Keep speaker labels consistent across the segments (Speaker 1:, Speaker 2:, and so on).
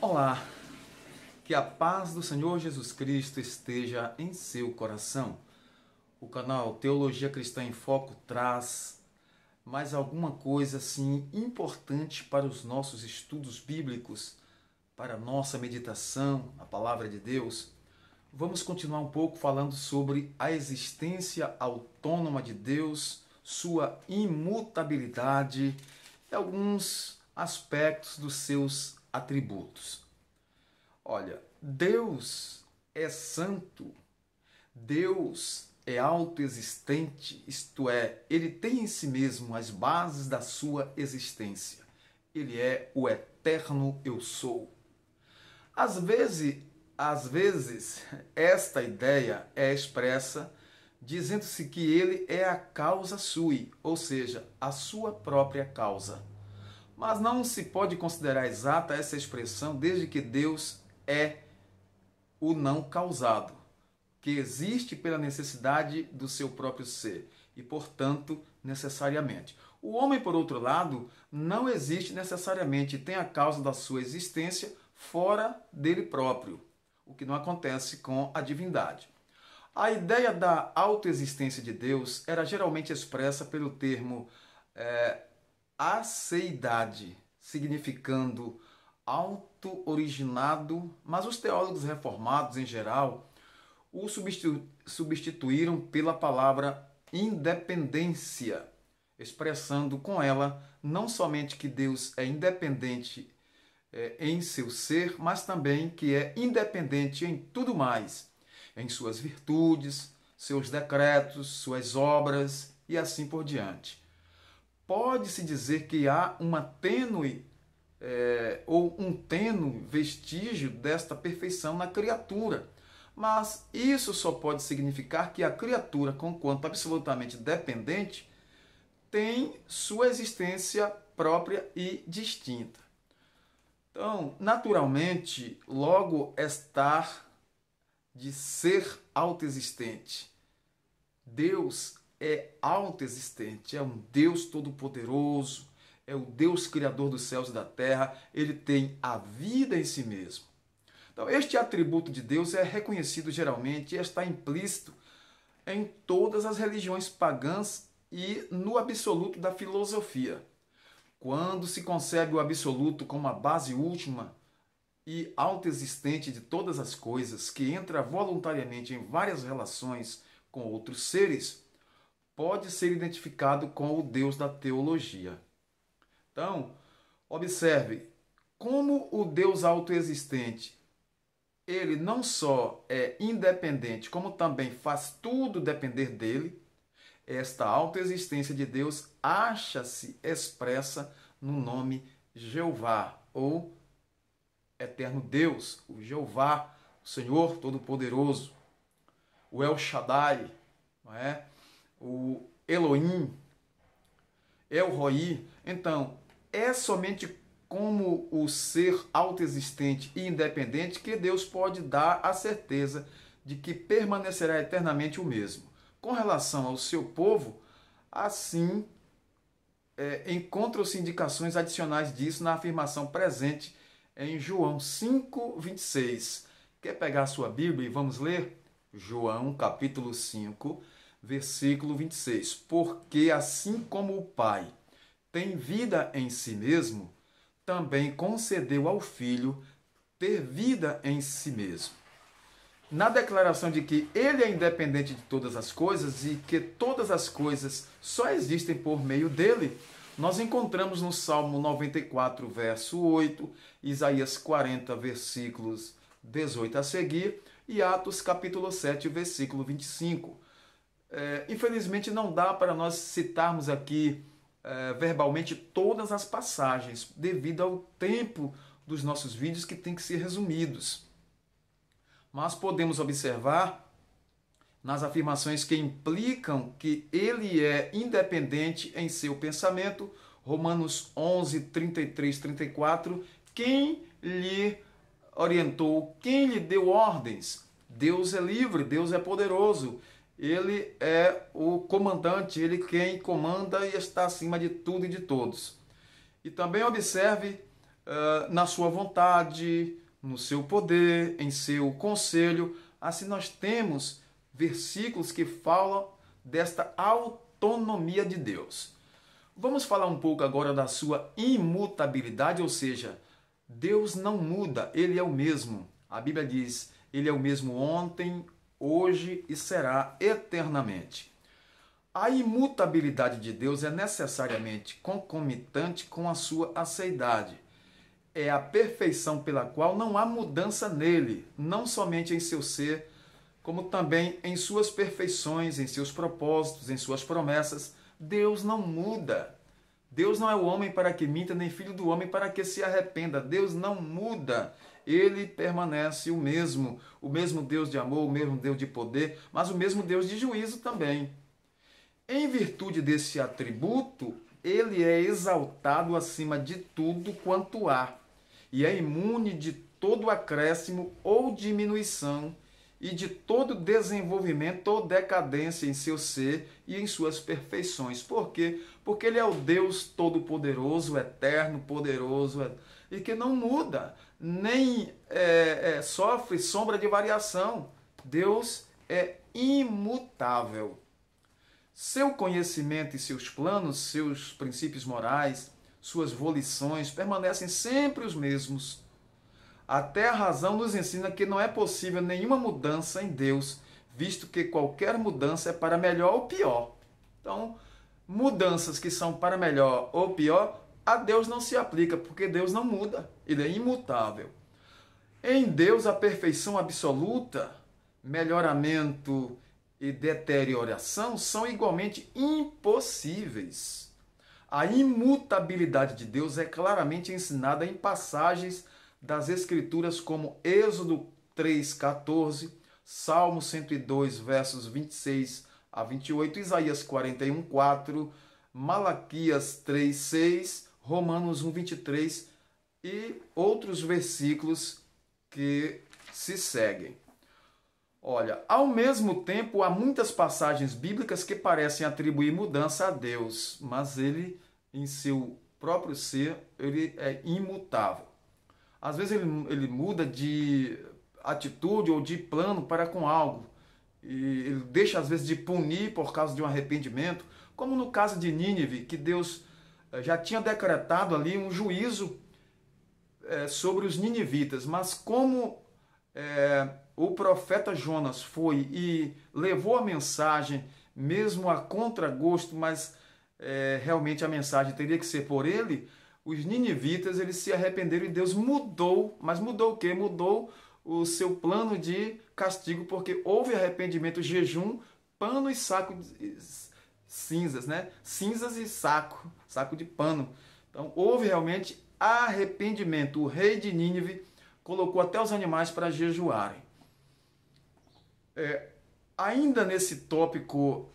Speaker 1: Olá, que a paz do Senhor Jesus Cristo esteja em seu coração. O canal Teologia Cristã em Foco traz mais alguma coisa assim importante para os nossos estudos bíblicos, para a nossa meditação, a palavra de Deus. Vamos continuar um pouco falando sobre a existência autônoma de Deus, sua imutabilidade e alguns aspectos dos seus atributos. Olha, Deus é santo, Deus é autoexistente, isto é, Ele tem em si mesmo as bases da sua existência. Ele é o eterno eu sou. Às vezes, esta ideia é expressa dizendo-se que Ele é a causa sui, ou seja, a sua própria causa. Mas não se pode considerar exata essa expressão desde que Deus é o não causado, que existe pela necessidade do seu próprio ser e, portanto, necessariamente. O homem, por outro lado, não existe necessariamente e tem a causa da sua existência fora dele próprio, o que não acontece com a divindade. A ideia da autoexistência de Deus era geralmente expressa pelo termo aceidade, significando auto-originado, mas os teólogos reformados, em geral, o substituíram pela palavra independência, expressando com ela não somente que Deus é independente em seu ser, mas também que é independente em tudo mais, em suas virtudes, seus decretos, suas obras e assim por diante. Pode-se dizer que há uma tênue ou um tênue vestígio desta perfeição na criatura, mas isso só pode significar que a criatura, conquanto absolutamente dependente, tem sua existência própria e distinta. Então, naturalmente, logo estar de ser autoexistente. Deus é autoexistente, é um Deus todo-poderoso, é o Deus criador dos céus e da terra, ele tem a vida em si mesmo. Então, este atributo de Deus é reconhecido geralmente e está implícito em todas as religiões pagãs e no absoluto da filosofia. Quando se concebe o absoluto como a base última e autoexistente de todas as coisas, que entra voluntariamente em várias relações com outros seres, pode ser identificado com o Deus da teologia. Então, observe como o Deus autoexistente, ele não só é independente, como também faz tudo depender dele. Esta autoexistência de Deus acha-se expressa no nome Jeová, ou Eterno Deus, o Jeová, o Senhor Todo-Poderoso, o El Shaddai, não é? O Elohim, El Roi. Então, é somente como o ser autoexistente e independente que Deus pode dar a certeza de que permanecerá eternamente o mesmo. Com relação ao seu povo, assim, encontram-se indicações adicionais disso na afirmação presente em João 5:26. Quer pegar a sua Bíblia e vamos ler? João, capítulo 5, versículo 26. Porque assim como o Pai tem vida em si mesmo, também concedeu ao Filho ter vida em si mesmo. Na declaração de que ele é independente de todas as coisas e que todas as coisas só existem por meio dele, nós encontramos no Salmo 94, verso 8, Isaías 40, versículos 18 a seguir, e Atos capítulo 7, versículo 25. Infelizmente não dá para nós citarmos aqui verbalmente todas as passagens, devido ao tempo dos nossos vídeos que tem que ser resumidos. Mas podemos observar nas afirmações que implicam que ele é independente em seu pensamento, Romanos 11, 33, 34, quem lhe orientou, quem lhe deu ordens? Deus é livre, Deus é poderoso, ele é o comandante, ele quem comanda e está acima de tudo e de todos. E também observe na sua vontade, no seu poder, em seu conselho. Assim nós temos versículos que falam desta autonomia de Deus. Vamos falar um pouco agora da sua imutabilidade, ou seja, Deus não muda, Ele é o mesmo. A Bíblia diz, Ele é o mesmo ontem, hoje e será eternamente. A imutabilidade de Deus é necessariamente concomitante com a sua aceidade. É a perfeição pela qual não há mudança nele, não somente em seu ser, como também em suas perfeições, em seus propósitos, em suas promessas. Deus não muda. Deus não é o homem para que minta, nem filho do homem para que se arrependa. Deus não muda. Ele permanece o mesmo Deus de amor, o mesmo Deus de poder, mas o mesmo Deus de juízo também. Em virtude desse atributo, ele é exaltado acima de tudo quanto há, e é imune de todo acréscimo ou diminuição, e de todo desenvolvimento ou decadência em seu ser e em suas perfeições. Por quê? Porque ele é o Deus todo-poderoso, eterno, poderoso, e que não muda, nem sofre sombra de variação. Deus é imutável. Seu conhecimento e seus planos, seus princípios morais, suas volições permanecem sempre os mesmos. Até a razão nos ensina que não é possível nenhuma mudança em Deus, visto que qualquer mudança é para melhor ou pior. Então, mudanças que são para melhor ou pior, a Deus não se aplica, porque Deus não muda, ele é imutável. Em Deus, a perfeição absoluta, melhoramento e deterioração são igualmente impossíveis. A imutabilidade de Deus é claramente ensinada em passagens das Escrituras como Êxodo 3,14, Salmo 102, versos 26 a 28, Isaías 41,4, Malaquias 3,6, Romanos 1,23 e outros versículos que se seguem. Olha, ao mesmo tempo, há muitas passagens bíblicas que parecem atribuir mudança a Deus, mas ele, em seu próprio ser, ele é imutável. Às vezes ele muda de atitude ou de plano para com algo. E ele deixa, às vezes, de punir por causa de um arrependimento, como no caso de Nínive, que Deus já tinha decretado ali um juízo sobre os ninivitas, mas como o profeta Jonas foi e levou a mensagem, mesmo a contragosto, mas realmente a mensagem teria que ser por ele, os ninivitas eles se arrependeram e Deus mudou. Mas mudou o quê? Mudou o seu plano de castigo, porque houve arrependimento, jejum, pano e saco de cinzas, né? Cinzas e saco de pano. Então houve realmente arrependimento. O rei de Nínive colocou até os animais para jejuarem. Ainda nesse tópico,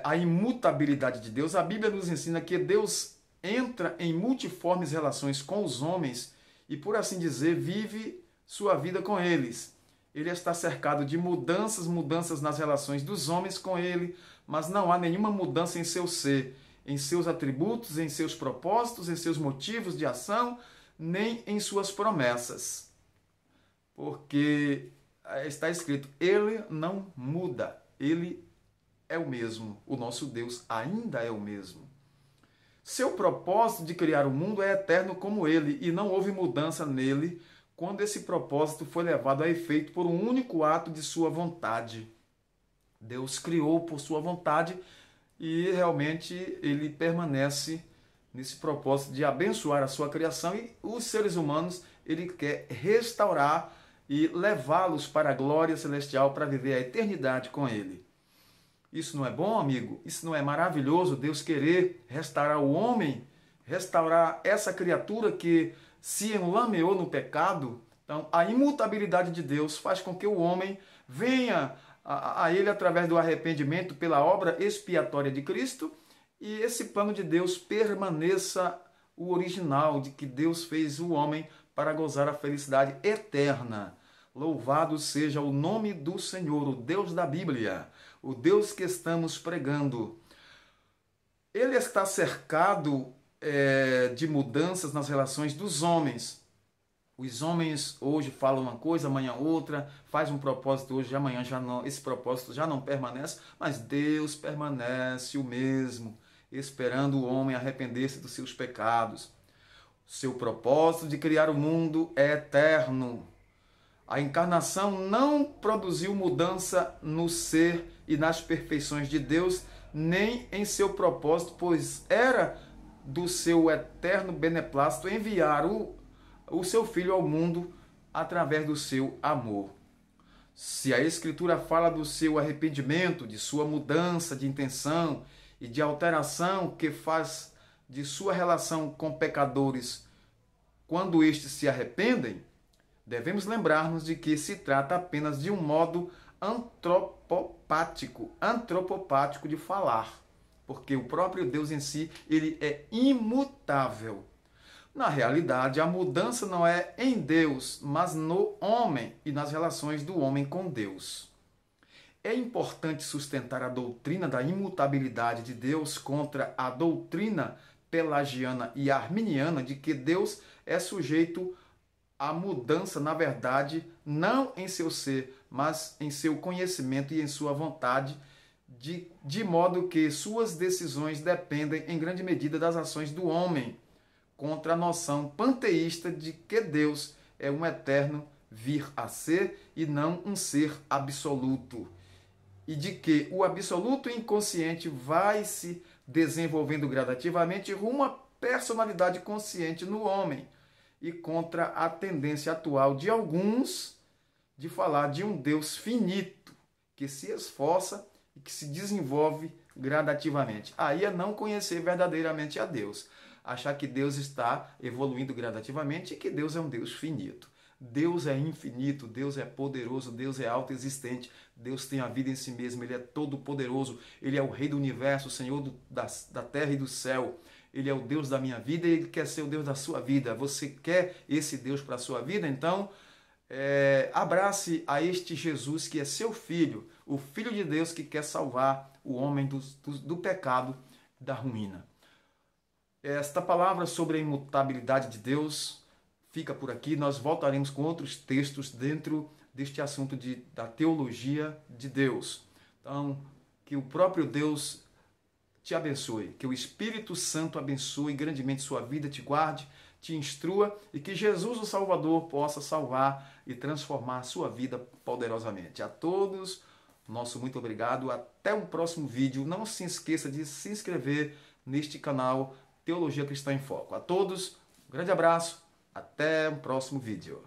Speaker 1: a imutabilidade de Deus, a Bíblia nos ensina que Deus entra em multiformes relações com os homens e, por assim dizer, vive sua vida com eles. Ele está cercado de mudanças nas relações dos homens com ele, mas não há nenhuma mudança em seu ser, em seus atributos, em seus propósitos, em seus motivos de ação, nem em suas promessas. Porque está escrito, ele não muda, ele é o mesmo, o nosso Deus ainda é o mesmo. Seu propósito de criar o mundo é eterno como ele, e não houve mudança nele quando esse propósito foi levado a efeito por um único ato de sua vontade. Deus criou por sua vontade e realmente ele permanece nesse propósito de abençoar a sua criação, e os seres humanos ele quer restaurar e levá-los para a glória celestial para viver a eternidade com ele. Isso não é bom, amigo? Isso não é maravilhoso? Deus querer restaurar o homem, restaurar essa criatura que se enlameou no pecado. Então, a imutabilidade de Deus faz com que o homem venha a ele através do arrependimento pela obra expiatória de Cristo, e esse plano de Deus permaneça o original, de que Deus fez o homem para gozar a felicidade eterna. Louvado seja o nome do Senhor, o Deus da Bíblia, o Deus que estamos pregando. Ele está cercado de mudanças nas relações dos homens. Os homens hoje falam uma coisa, amanhã outra, faz um propósito hoje, amanhã já não, esse propósito já não permanece, mas Deus permanece o mesmo, esperando o homem arrepender-se dos seus pecados. Seu propósito de criar o mundo é eterno. A encarnação não produziu mudança no ser e nas perfeições de Deus, nem em seu propósito, pois era do seu eterno beneplácito enviar o seu Filho ao mundo através do seu amor. Se a Escritura fala do seu arrependimento, de sua mudança de intenção e de alteração que faz de sua relação com pecadores quando estes se arrependem, devemos lembrar-nos de que se trata apenas de um modo antropopático de falar, porque o próprio Deus em si, ele é imutável. Na realidade, a mudança não é em Deus, mas no homem e nas relações do homem com Deus. É importante sustentar a doutrina da imutabilidade de Deus contra a doutrina pelagiana e arminiana de que Deus é sujeito à mudança, na verdade, não em seu ser, mas em seu conhecimento e em sua vontade, de modo que suas decisões dependem em grande medida das ações do homem, contra a noção panteísta de que Deus é um eterno vir a ser e não um ser absoluto, e de que o absoluto inconsciente vai se desenvolvendo gradativamente rumo à personalidade consciente no homem, e contra a tendência atual de alguns de falar de um Deus finito, que se esforça e que se desenvolve gradativamente. Aí é não conhecer verdadeiramente a Deus. Achar que Deus está evoluindo gradativamente e que Deus é um Deus finito. Deus é infinito, Deus é poderoso, Deus é autoexistente, Deus tem a vida em si mesmo, Ele é todo poderoso, Ele é o Rei do Universo, o Senhor da terra e do céu. Ele é o Deus da minha vida e Ele quer ser o Deus da sua vida. Você quer esse Deus para a sua vida? Então, abrace a este Jesus que é seu Filho, o Filho de Deus que quer salvar o homem do pecado, da ruína. Esta palavra sobre a imutabilidade de Deus fica por aqui. Nós voltaremos com outros textos dentro deste assunto da teologia de Deus. Então, que o próprio Deus te abençoe, que o Espírito Santo abençoe grandemente sua vida, te guarde, te instrua e que Jesus, o Salvador, possa salvar e transformar a sua vida poderosamente. A todos, nosso muito obrigado. Até um próximo vídeo. Não se esqueça de se inscrever neste canal Teologia Cristã em Foco. A todos, um grande abraço. Até o próximo vídeo.